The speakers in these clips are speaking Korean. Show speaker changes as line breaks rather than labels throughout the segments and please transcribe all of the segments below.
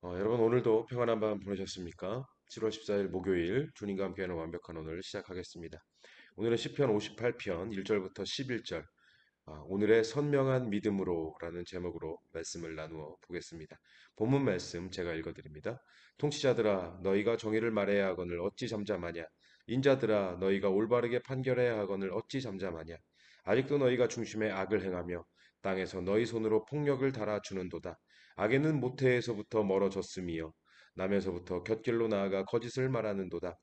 여러분 오늘도 평안한 밤 보내셨습니까? 7월 14일 목요일 주님과 함께하는 완벽한 오늘 시작하겠습니다. 오늘은 시편 58편 1절부터 11절 오늘의 선명한 믿음으로라는 제목으로 말씀을 나누어 보겠습니다. 본문 말씀 제가 읽어드립니다. 통치자들아 너희가 정의를 말해야 하거늘 어찌 잠잠하냐 인자들아 너희가 올바르게 판결해야 하거늘 어찌 잠잠하냐 아직도 너희가 중심에 악을 행하며 땅에서 너희 손으로 폭력을 달아주는도다. 악에는 모태에서부터 멀어졌음이요 남에서부터 곁길로 나아가 거짓을 말하는도다.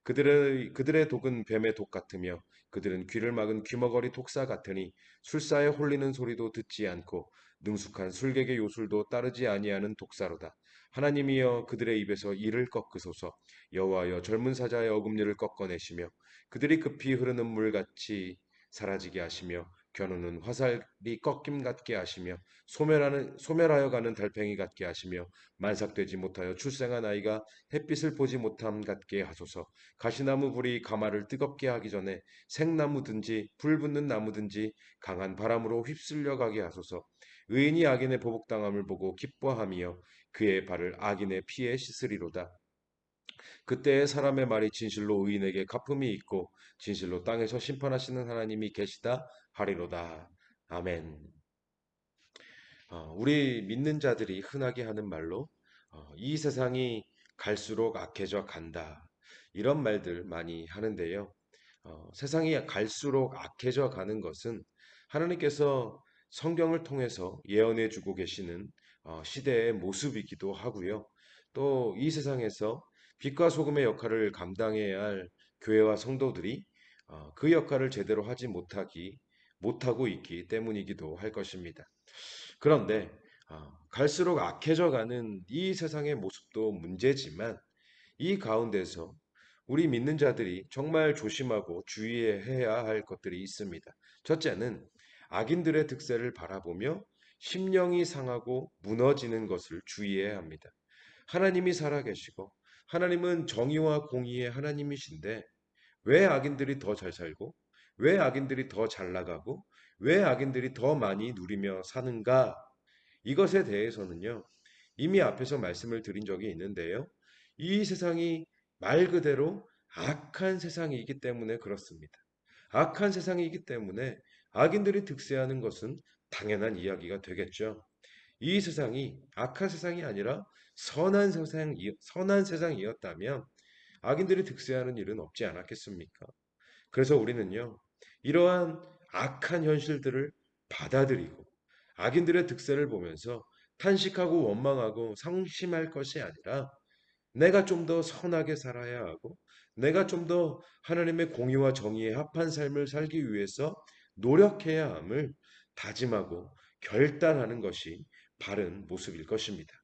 그들의 독은 뱀의 독 같으며 그들은 귀를 막은 귀머거리 독사 같으니 술사에 홀리는 소리도 듣지 않고 능숙한 술객의 요술도 따르지 아니하는 독사로다. 하나님이여 그들의 입에서 이를 꺾으소서. 여호와여 젊은 사자의 어금니를 꺾어내시며 그들이 급히 흐르는 물같이 사라지게 하시며 겨누는 화살이 꺾임 같게 하시며 소멸하여 가는 달팽이 같게 하시며 만삭되지 못하여 출생한 아이가 햇빛을 보지 못함 같게 하소서. 가시나무 불이 가마를 뜨겁게 하기 전에 생나무든지 불 붙는 나무든지 강한 바람으로 휩쓸려 가게 하소서. 의인이 악인의 보복당함을 보고 기뻐하며 그의 발을 악인의 피에 씻으리로다. 그때의 사람의 말이 진실로 의인에게 갚음이 있고 진실로 땅에서 심판하시는 하나님이 계시다 하리로다. 아멘. 우리 믿는 자들이 흔하게 하는 말로 이 세상이 갈수록 악해져 간다. 이런 말들 많이 하는데요. 세상이 갈수록 악해져 가는 것은 하나님께서 성경을 통해서 예언해 주고 계시는 시대의 모습이기도 하고요. 또 이 세상에서 빛과 소금의 역할을 감당해야 할 교회와 성도들이 그 역할을 제대로 하지 못하고 있기 때문이기도 할 것입니다. 그런데 갈수록 악해져 가는 이 세상의 모습도 문제지만 이 가운데서 우리 믿는 자들이 정말 조심하고 주의해야 할 것들이 있습니다. 첫째는 악인들의 득세를 바라보며 심령이 상하고 무너지는 것을 주의해야 합니다. 하나님이 살아계시고 하나님은 정의와 공의의 하나님이신데 왜 악인들이 더 잘 살고 왜 악인들이 더 잘 나가고 왜 악인들이 더 많이 누리며 사는가? 이것에 대해서는요, 이미 앞에서 말씀을 드린 적이 있는데요. 이 세상이 말 그대로 악한 세상이기 때문에 그렇습니다. 악한 세상이기 때문에 악인들이 득세하는 것은 당연한 이야기가 되겠죠. 이 세상이 악한 세상이 아니라 선한 세상이었다면 악인들이 득세하는 일은 없지 않았겠습니까? 그래서 우리는요, 이러한 악한 현실들을 받아들이고 악인들의 득세를 보면서 탄식하고 원망하고 상심할 것이 아니라 내가 좀 더 선하게 살아야 하고 내가 좀 더 하나님의 공의와 정의에 합한 삶을 살기 위해서 노력해야 함을 다짐하고 결단하는 것이 바른 모습일 것입니다.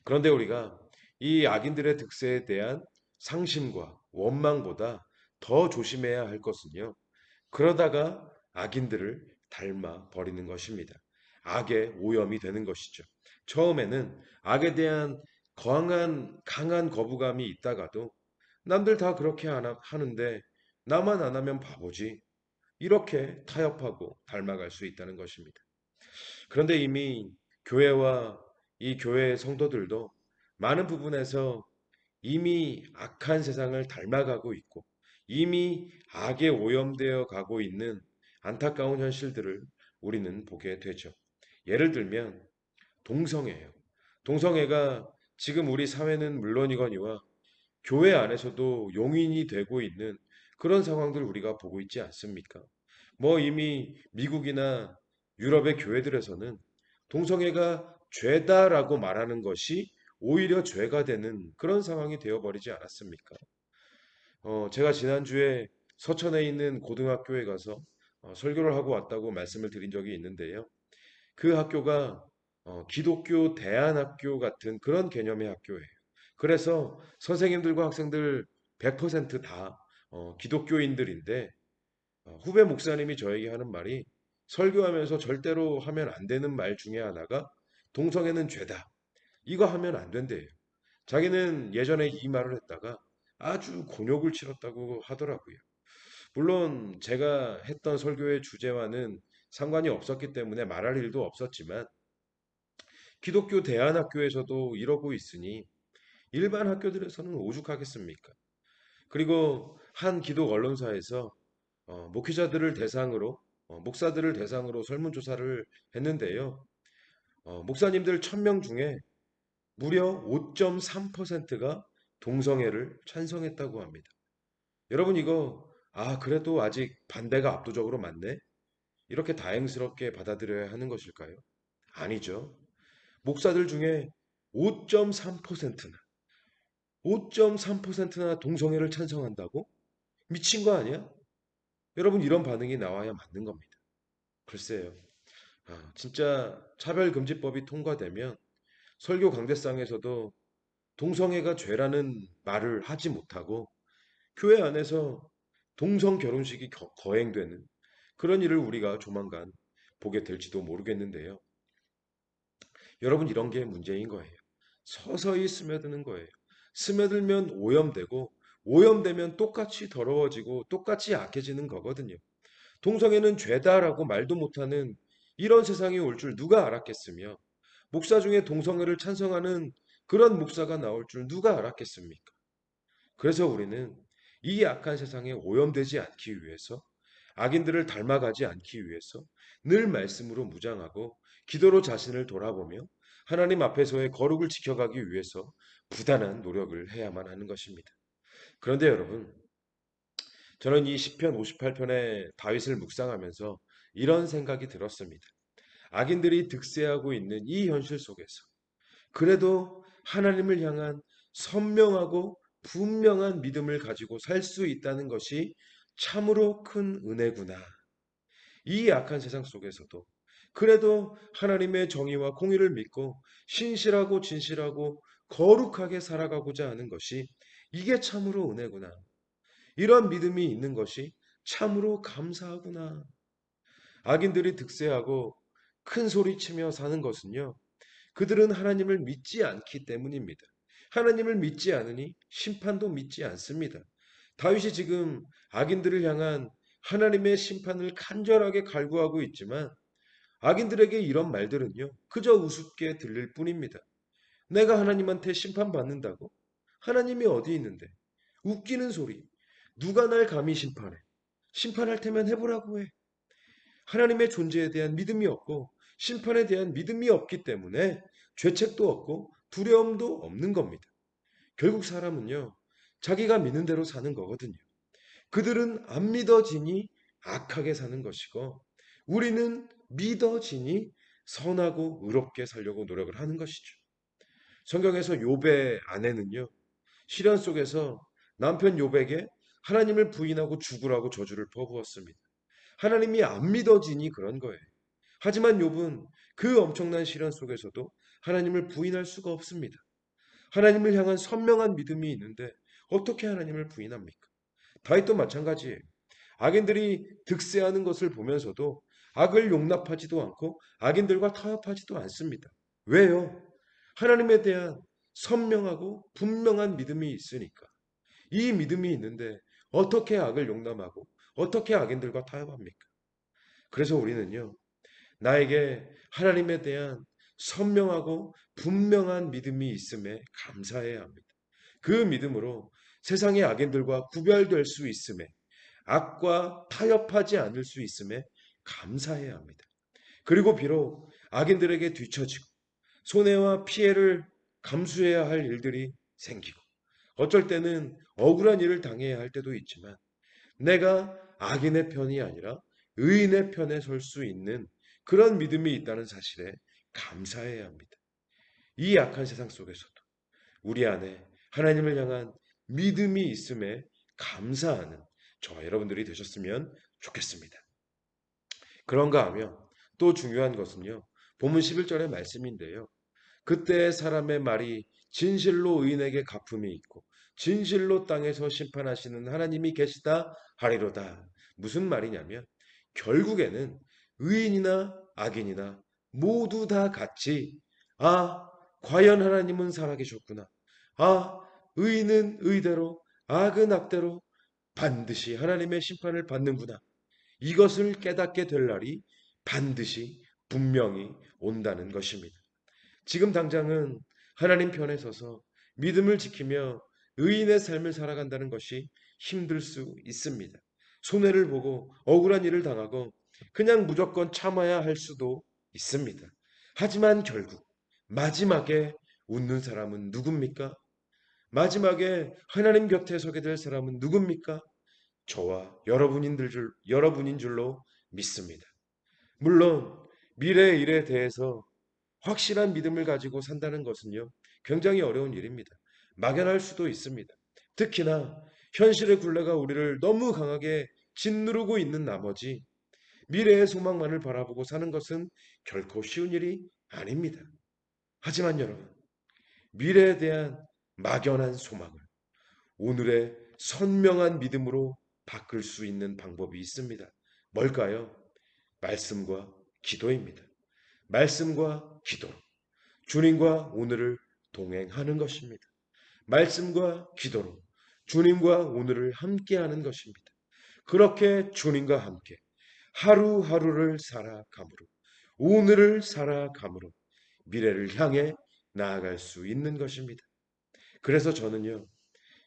그런데 우리가 이 악인들의 득세에 대한 상심과 원망보다 더 조심해야 할 것은요. 그러다가 악인들을 닮아 버리는 것입니다. 악의 오염이 되는 것이죠. 처음에는 악에 대한 강한 거부감이 있다가도 남들 다 그렇게 하는데 나만 안 하면 바보지. 이렇게 타협하고 닮아갈 수 있다는 것입니다. 그런데 이미 교회와 이 교회의 성도들도 많은 부분에서 이미 악한 세상을 닮아가고 있고 이미 악에 오염되어 가고 있는 안타까운 현실들을 우리는 보게 되죠. 예를 들면 동성애예요. 동성애가 지금 우리 사회는 물론이거니와 교회 안에서도 용인이 되고 있는 그런 상황들 우리가 보고 있지 않습니까? 뭐 이미 미국이나 유럽의 교회들에서는 동성애가 죄다라고 말하는 것이 오히려 죄가 되는 그런 상황이 되어버리지 않았습니까? 제가 지난주에 서천에 있는 고등학교에 가서 설교를 하고 왔다고 말씀을 드린 적이 있는데요. 그 학교가 기독교 대안학교 같은 그런 개념의 학교예요. 그래서 선생님들과 학생들 100%다 기독교인들인데 후배 목사님이 저에게 하는 말이 설교하면서 절대로 하면 안 되는 말 중에 하나가 동성애는 죄다. 이거 하면 안 된대요. 자기는 예전에 이 말을 했다가 아주 곤욕을 치렀다고 하더라고요. 물론 제가 했던 설교의 주제와는 상관이 없었기 때문에 말할 일도 없었지만 기독교 대안학교에서도 이러고 있으니 일반 학교들에서는 오죽하겠습니까? 그리고 한 기독 언론사에서 목회자들을 대상으로 목사들을 대상으로 설문조사를 했는데요. 목사님들 1000명 중에 무려 5.3%가 동성애를 찬성했다고 합니다. 여러분 이거 그래도 아직 반대가 압도적으로 많네? 이렇게 다행스럽게 받아들여야 하는 것일까요? 아니죠. 목사들 중에 5.3%나 5.3%나 동성애를 찬성한다고? 미친 거 아니야? 여러분 이런 반응이 나와야 맞는 겁니다. 글쎄요. 진짜 차별금지법이 통과되면 설교 강대상에서도 동성애가 죄라는 말을 하지 못하고 교회 안에서 동성 결혼식이 거행되는 그런 일을 우리가 조만간 보게 될지도 모르겠는데요. 여러분 이런 게 문제인 거예요. 서서히 스며드는 거예요. 스며들면 오염되고 오염되면 똑같이 더러워지고 똑같이 악해지는 거거든요. 동성애는 죄다라고 말도 못하는 이런 세상이 올 줄 누가 알았겠으며 목사 중에 동성애를 찬성하는 그런 목사가 나올 줄 누가 알았겠습니까? 그래서 우리는 이 악한 세상에 오염되지 않기 위해서 악인들을 닮아가지 않기 위해서 늘 말씀으로 무장하고 기도로 자신을 돌아보며 하나님 앞에서의 거룩을 지켜가기 위해서 부단한 노력을 해야만 하는 것입니다. 그런데 여러분, 저는 이 시편 58편의 다윗을 묵상하면서 이런 생각이 들었습니다. 악인들이 득세하고 있는 이 현실 속에서 그래도 하나님을 향한 선명하고 분명한 믿음을 가지고 살 수 있다는 것이 참으로 큰 은혜구나. 이 악한 세상 속에서도 그래도 하나님의 정의와 공의를 믿고 신실하고 진실하고 거룩하게 살아가고자 하는 것이 이게 참으로 은혜구나. 이런 믿음이 있는 것이 참으로 감사하구나. 악인들이 득세하고 큰 소리치며 사는 것은요. 그들은 하나님을 믿지 않기 때문입니다. 하나님을 믿지 않으니 심판도 믿지 않습니다. 다윗이 지금 악인들을 향한 하나님의 심판을 간절하게 갈구하고 있지만 악인들에게 이런 말들은요. 그저 우습게 들릴 뿐입니다. 내가 하나님한테 심판받는다고? 하나님이 어디 있는데? 웃기는 소리. 누가 날 감히 심판해? 심판할 테면 해보라고 해. 하나님의 존재에 대한 믿음이 없고 심판에 대한 믿음이 없기 때문에 죄책도 없고 두려움도 없는 겁니다. 결국 사람은요, 자기가 믿는 대로 사는 거거든요. 그들은 안 믿어지니 악하게 사는 것이고 우리는 믿어지니 선하고 의롭게 살려고 노력을 하는 것이죠. 성경에서 욥의 아내는요. 시련 속에서 남편 욥에게 하나님을 부인하고 죽으라고 저주를 퍼부었습니다. 하나님이 안 믿어지니 그런 거예요. 하지만 욥은 그 엄청난 시련 속에서도 하나님을 부인할 수가 없습니다. 하나님을 향한 선명한 믿음이 있는데 어떻게 하나님을 부인합니까? 다윗도 마찬가지예요. 악인들이 득세하는 것을 보면서도 악을 용납하지도 않고 악인들과 타협하지도 않습니다. 왜요? 하나님에 대한 선명하고 분명한 믿음이 있으니까. 이 믿음이 있는데 어떻게 악을 용납하고 어떻게 악인들과 타협합니까? 그래서 우리는요. 나에게 하나님에 대한 선명하고 분명한 믿음이 있음에 감사해야 합니다. 그 믿음으로 세상의 악인들과 구별될 수 있음에 악과 타협하지 않을 수 있음에 감사해야 합니다. 그리고 비록 악인들에게 뒤처지고 손해와 피해를 감수해야 할 일들이 생기고 어쩔 때는 억울한 일을 당해야 할 때도 있지만 내가 악인의 편이 아니라 의인의 편에 설 수 있는 그런 믿음이 있다는 사실에 감사해야 합니다. 이 약한 세상 속에서도 우리 안에 하나님을 향한 믿음이 있음에 감사하는 저와 여러분들이 되셨으면 좋겠습니다. 그런가 하면 또 중요한 것은요. 본문 11절의 말씀인데요. 그때 사람의 말이 진실로 의인에게 갚음이 있고 진실로 땅에서 심판하시는 하나님이 계시다 하리로다. 무슨 말이냐면 결국에는 의인이나 악인이나 모두 다 같이 과연 하나님은 살아계셨구나. 의인은 의대로 악은 악대로 반드시 하나님의 심판을 받는구나. 이것을 깨닫게 될 날이 반드시 분명히 온다는 것입니다. 지금 당장은 하나님 편에 서서 믿음을 지키며 의인의 삶을 살아간다는 것이 힘들 수 있습니다. 손해를 보고 억울한 일을 당하고 그냥 무조건 참아야 할 수도 있습니다. 하지만 결국 마지막에 웃는 사람은 누굽니까? 마지막에 하나님 곁에 서게 될 사람은 누굽니까? 저와 여러분인 줄로 믿습니다. 물론 미래의 일에 대해서 확실한 믿음을 가지고 산다는 것은요, 굉장히 어려운 일입니다. 막연할 수도 있습니다. 특히나 현실의 굴레가 우리를 너무 강하게 짓누르고 있는 나머지 미래의 소망만을 바라보고 사는 것은 결코 쉬운 일이 아닙니다. 하지만 여러분, 미래에 대한 막연한 소망을 오늘의 선명한 믿음으로 바꿀 수 있는 방법이 있습니다. 뭘까요? 말씀과 기도입니다. 말씀과 기도로 주님과 오늘을 동행하는 것입니다. 말씀과 기도로 주님과 오늘을 함께하는 것입니다. 그렇게 주님과 함께 하루하루를 살아감으로 오늘을 살아감으로 미래를 향해 나아갈 수 있는 것입니다. 그래서 저는요,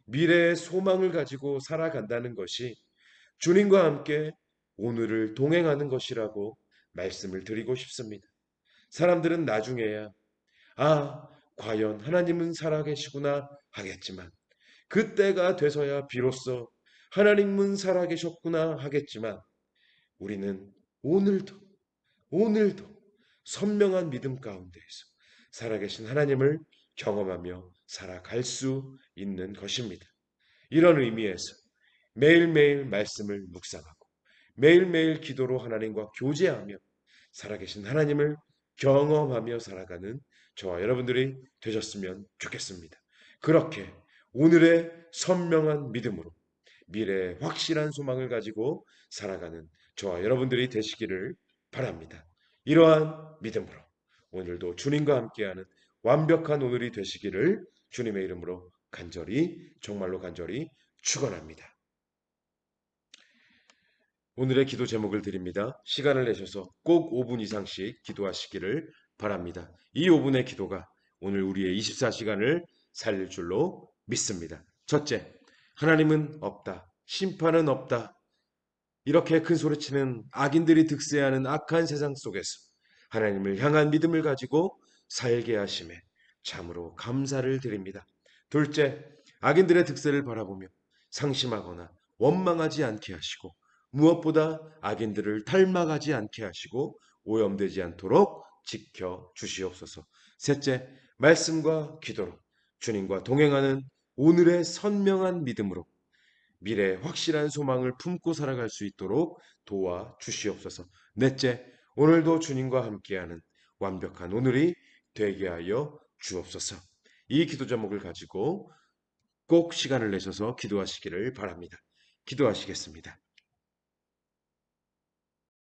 미래의 소망을 가지고 살아간다는 것이 주님과 함께 오늘을 동행하는 것이라고 말씀을 드리고 싶습니다. 사람들은 나중에야 아, 과연 하나님은 살아계시구나 하겠지만 그때가 돼서야 비로소 하나님은 살아계셨구나 하겠지만 우리는 오늘도 오늘도 선명한 믿음 가운데에서 살아계신 하나님을 경험하며 살아갈 수 있는 것입니다. 이런 의미에서 매일매일 말씀을 묵상하고 매일매일 기도로 하나님과 교제하며 살아계신 하나님을 경험하며 살아가는 저와 여러분들이 되셨으면 좋겠습니다. 그렇게 오늘의 선명한 믿음으로 미래의 확실한 소망을 가지고 살아가는 저와 여러분들이 되시기를 바랍니다. 이러한 믿음으로 오늘도 주님과 함께하는 완벽한 오늘이 되시기를 주님의 이름으로 간절히 정말로 간절히 축원합니다. 오늘의 기도 제목을 드립니다. 시간을 내셔서 꼭 5분 이상씩 기도하시기를 바랍니다. 이 5분의 기도가 오늘 우리의 24시간을 살릴 줄로 믿습니다. 첫째, 하나님은 없다. 심판은 없다. 이렇게 큰 소리치는 악인들이 득세하는 악한 세상 속에서 하나님을 향한 믿음을 가지고 살게 하심에 참으로 감사를 드립니다. 둘째, 악인들의 득세를 바라보며 상심하거나 원망하지 않게 하시고 무엇보다 악인들을 닮아가지 않게 하시고 오염되지 않도록 지켜 주시옵소서. 셋째, 말씀과 기도로 주님과 동행하는 오늘의 선명한 믿음으로 미래의 확실한 소망을 품고 살아갈 수 있도록 도와 주시옵소서. 넷째, 오늘도 주님과 함께하는 완벽한 오늘이 되게 하여 주옵소서. 이 기도 제목을 가지고 꼭 시간을 내셔서 기도하시기를 바랍니다. 기도하시겠습니다.